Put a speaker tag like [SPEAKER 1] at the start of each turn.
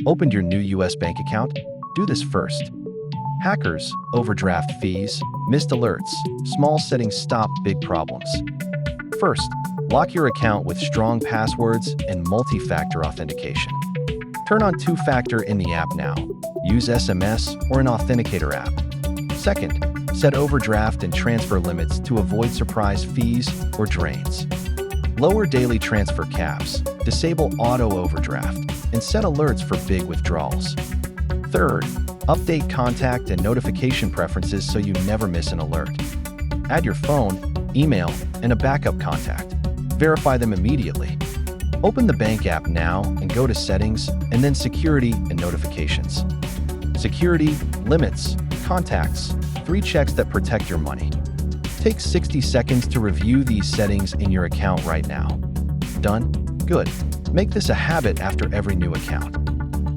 [SPEAKER 1] Opened your new US bank account? Do this first. Hackers, overdraft fees, missed alerts, small settings stop big problems. First, lock your account with strong passwords and multi-factor authentication. Turn on two-factor in the app now. Use SMS or an authenticator app. Second, set overdraft and transfer limits to avoid surprise fees or drains. Lower daily transfer caps, disable auto overdraft, and set alerts for big withdrawals. Third, update contact and notification preferences so you never miss an alert. Add your phone, email, and a backup contact. Verify them immediately. Open the bank app now and go to Settings and then Security and Notifications. Security, limits, contacts, 3 checks that protect your money. Take 60 seconds to review these settings in your account right now. Done? Good. Make this a habit after every new account.